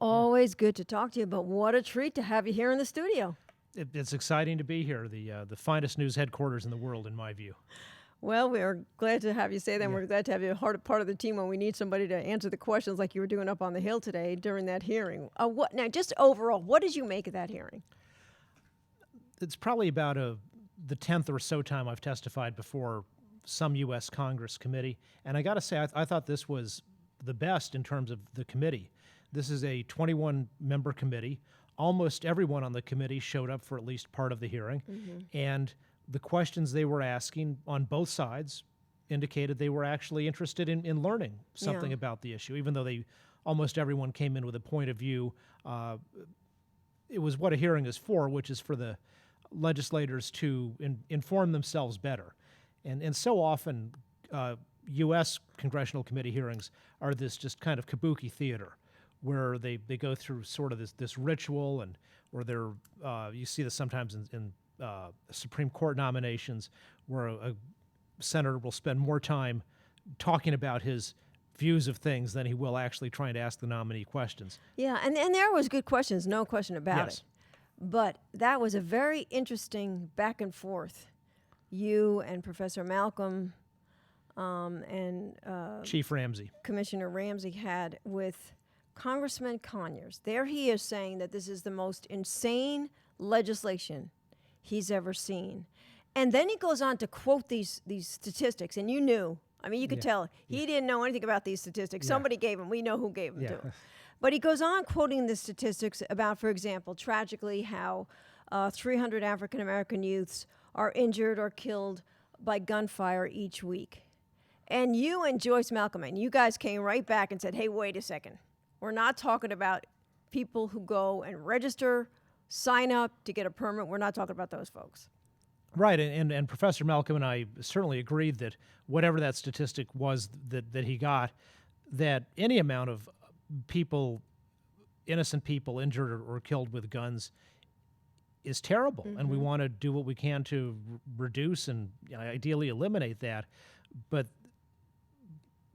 Always good to talk to you, but what a treat to have you here in the studio. It's exciting to be here, the finest news headquarters in the world, in my view. Well, we're glad to have you say that. And Yeah. we're glad to have you part of the team when we need somebody to answer the questions like you were doing up on the Hill today during that hearing. Now, just overall, what did you make of that hearing? It's probably about the 10th or so time I've testified before some U.S. Congress committee, and I got to say, I thought this was the best in terms of the committee. This is a 21-member committee. Almost everyone on the committee showed up for at least part of the hearing, and the questions they were asking on both sides indicated they were actually interested in learning something about the issue, even though almost everyone came in with a point of view. It was what a hearing is for, which is for the legislators to inform themselves better. And so often, U.S. congressional committee hearings are this just kind of kabuki theater, where they go through sort of this ritual, or you see this sometimes in Supreme Court nominations, where a senator will spend more time talking about his views of things than he will actually trying to ask the nominee questions. Yeah, and there was good questions, no question about Yes. it. But that was a very interesting back and forth. You and Professor Malcolm and Chief Ramsey. Commissioner Ramsey had with Congressman Conyers. There he is saying that this is the most insane legislation he's ever seen. And then he goes on to quote these statistics, and you knew. I mean, you could tell he didn't know anything about these statistics. Somebody gave him. We know who gave them to him. But he goes on quoting the statistics about, for example, tragically how 300 African-American youths are injured or killed by gunfire each week. And you and Joyce Malcolm, and you guys came right back and said, hey, wait a second. We're not talking about people who go and register, sign up to get a permit. We're not talking about those folks. Right, and Professor Malcolm and I certainly agreed that whatever that statistic was that he got, that any amount of people, innocent people injured or killed with guns is terrible, and we want to do what we can to reduce and ideally eliminate that. But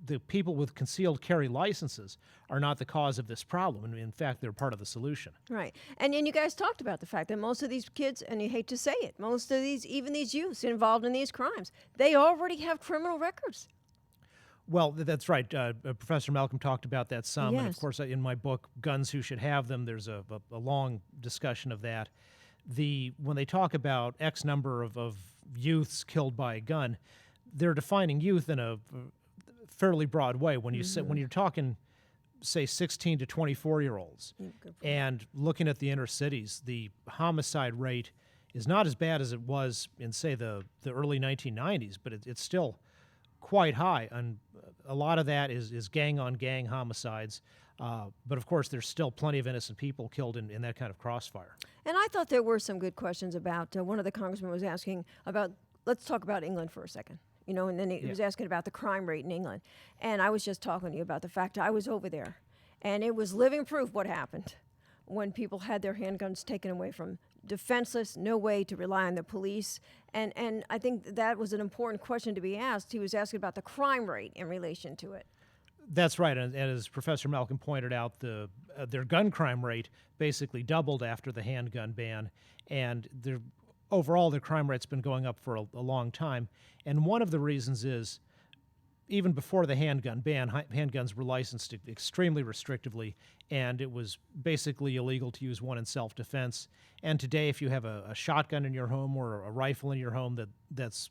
the people with concealed carry licenses are not the cause of this problem, and in fact, they're part of the solution. Right. And you guys talked about the fact that most of these kids, and you hate to say it, most of even these youths involved in these crimes, they already have criminal records. Well, that's right. Professor Malcolm talked about that some, and of Yes. course, in my book, Guns Who Should Have Them, there's a long discussion of that. When they talk about X number of youths killed by a gun, they're defining youth in a fairly broad way. When you're talking, say, 16 to 24-year-olds, and looking at the inner cities, the homicide rate is not as bad as it was in, say, the early 1990s, but it's still quite high, and a lot of that is gang-on-gang homicides. But of course, there's still plenty of innocent people killed in that kind of crossfire. And I thought there were some good questions about, one of the congressmen was asking about, let's talk about England for a second. And then he was asking about the crime rate in England. And I was just talking to you about the fact I was over there. And it was living proof what happened when people had their handguns taken away from defenseless, no way to rely on the police. And I think that was an important question to be asked. He was asking about the crime rate in relation to it. That's right, and as Professor Malcolm pointed out, their gun crime rate basically doubled after the handgun ban, and overall the crime rate's been going up for a long time. And one of the reasons is, even before the handgun ban, handguns were licensed extremely restrictively, and it was basically illegal to use one in self-defense. And today, if you have a shotgun in your home or a rifle in your home that's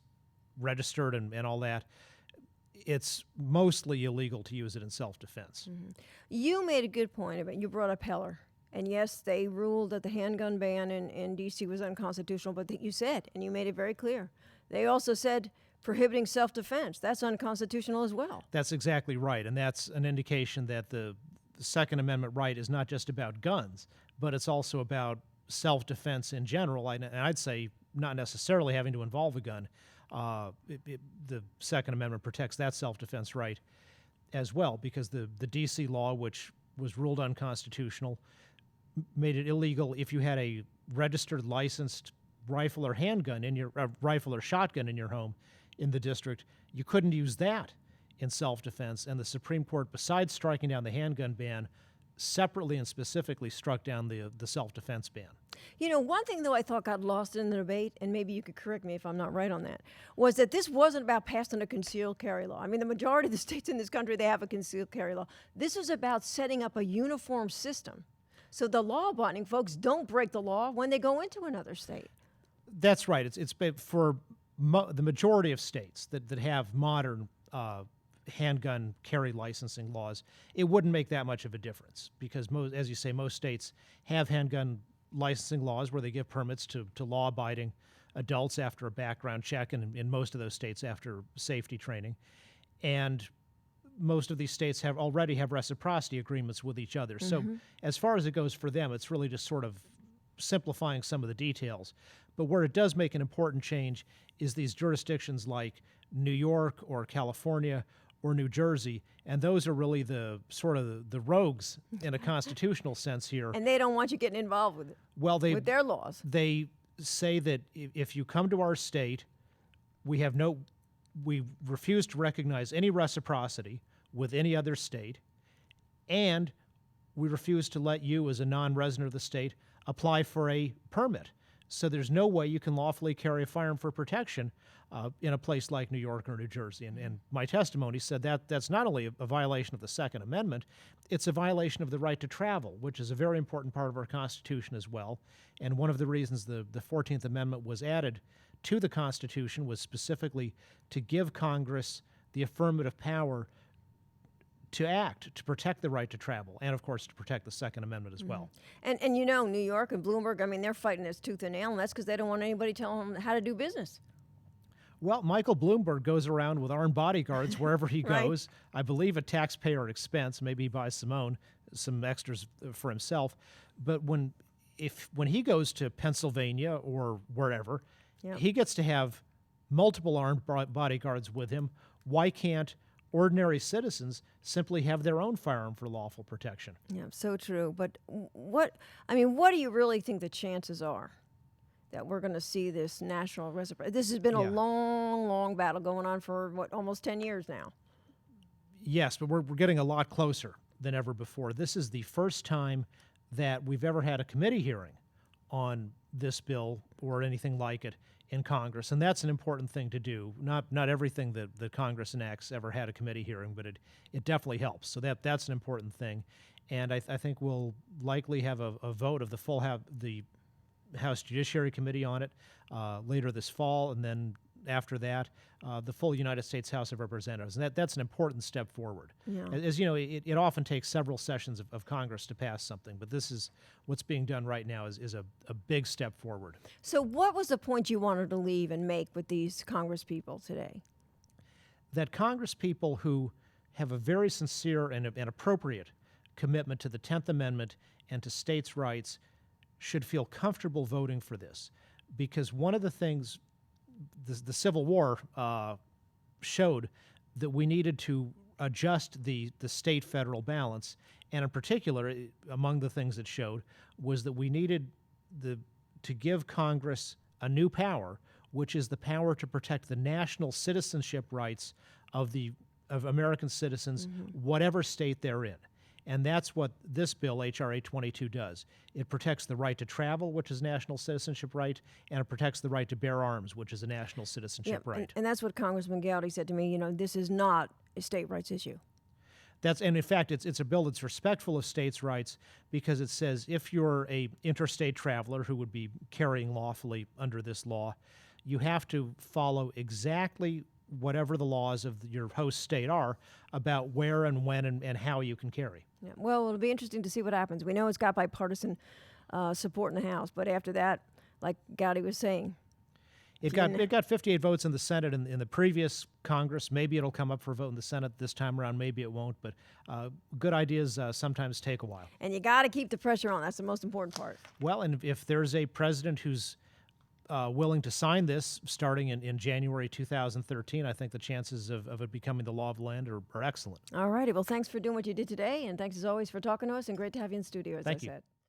registered and all that, it's mostly illegal to use it in self-defense. You made a good point about, you brought up Heller. And yes, they ruled that the handgun ban in D.C. was unconstitutional, but you said, and you made it very clear, they also said prohibiting self-defense, that's unconstitutional as well. That's exactly right, and that's an indication that the Second Amendment right is not just about guns, but it's also about self-defense in general, and I'd say not necessarily having to involve a gun. The Second Amendment protects that self-defense right as well, because the D.C. law, which was ruled unconstitutional, made it illegal if you had a registered, licensed rifle or handgun in your rifle or shotgun in your home in the district. You couldn't use that in self-defense, and the Supreme Court, besides striking down the handgun ban, separately and specifically struck down the self-defense ban. You know, one thing, though, I thought got lost in the debate, and maybe you could correct me if I'm not right on that, was that this wasn't about passing a concealed carry law. I mean, the majority of the states in this country, they have a concealed carry law. This is about setting up a uniform system so the law-abiding folks don't break the law when they go into another state. That's right. It's for the majority of states that have modern handgun carry licensing laws, it wouldn't make that much of a difference because, as you say, most states have handgun licensing laws where they give permits to law-abiding adults after a background check, and in most of those states after safety training. And most of these states already have reciprocity agreements with each other. So as far as it goes for them, it's really just sort of simplifying some of the details. But where it does make an important change is these jurisdictions like New York or California or New Jersey, and those are really the sort of the rogues in a constitutional sense here. And they don't want you getting involved with it, with their laws. They say that if you come to our state, we refuse to recognize any reciprocity with any other state, and we refuse to let you, as a non-resident of the state, apply for a permit. So there's no way you can lawfully carry a firearm for protection in a place like New York or New Jersey. And my testimony said that's not only a violation of the Second Amendment, it's a violation of the right to travel, which is a very important part of our Constitution as well. And one of the reasons the 14th Amendment was added to the Constitution was specifically to give Congress the affirmative power to act, to protect the right to travel, and of course to protect the Second Amendment as well. And you know, New York and Bloomberg, I mean, they're fighting this tooth and nail, and that's because they don't want anybody telling them how to do business. Well, Michael Bloomberg goes around with armed bodyguards wherever he Right. goes. I believe at taxpayer expense. Maybe he buys some extras for himself. But when he goes to Pennsylvania or wherever, he gets to have multiple armed bodyguards with him. Why can't ordinary citizens simply have their own firearm for lawful protection? Yeah, so true. But what do you really think the chances are that we're going to see this national reciprocity? This has been a long, long battle going on for, almost 10 years now. Yes, but we're getting a lot closer than ever before. This is the first time that we've ever had a committee hearing on this bill or anything like it in Congress, and that's an important thing to do. Not everything that Congress enacts ever had a committee hearing, but it definitely helps. So that's an important thing, and I think we'll likely have a vote of the House Judiciary Committee on it later this fall, and then after that, the full United States House of Representatives. And that's an important step forward. Yeah. As you know, it often takes several sessions of Congress to pass something, but this is what's being done right now is a big step forward. So what was the point you wanted to leave and make with these Congress people today? That Congress people who have a very sincere and appropriate commitment to the 10th Amendment and to states' rights should feel comfortable voting for this, because one of the things the Civil War showed that we needed to adjust the state-federal balance, and in particular, among the things it showed was that we needed to give Congress a new power, which is the power to protect the national citizenship rights of American citizens, whatever state they're in. And that's what this bill, H.R. 822, does. It protects the right to travel, which is a national citizenship right, and it protects the right to bear arms, which is a national citizenship right. And that's what Congressman Gowdy said to me, this is not a state rights issue. And in fact, it's a bill that's respectful of states' rights because it says if you're a interstate traveler who would be carrying lawfully under this law, you have to follow exactly whatever the laws of your host state are about where and when and how you can carry. Yeah. Well, it'll be interesting to see what happens. We know it's got bipartisan support in the House, but after that, like Gowdy was saying, it got 58 votes in the Senate in the previous Congress. Maybe it'll come up for a vote in the Senate this time around. Maybe it won't. But good ideas sometimes take a while. And you got to keep the pressure on. That's the most important part. Well, and if there's a president who's willing to sign this starting in January 2013, I think the chances of it becoming the law of the land are excellent. All righty. Well, thanks for doing what you did today, and thanks as always for talking to us, and great to have you in studio, as Thank I you. said.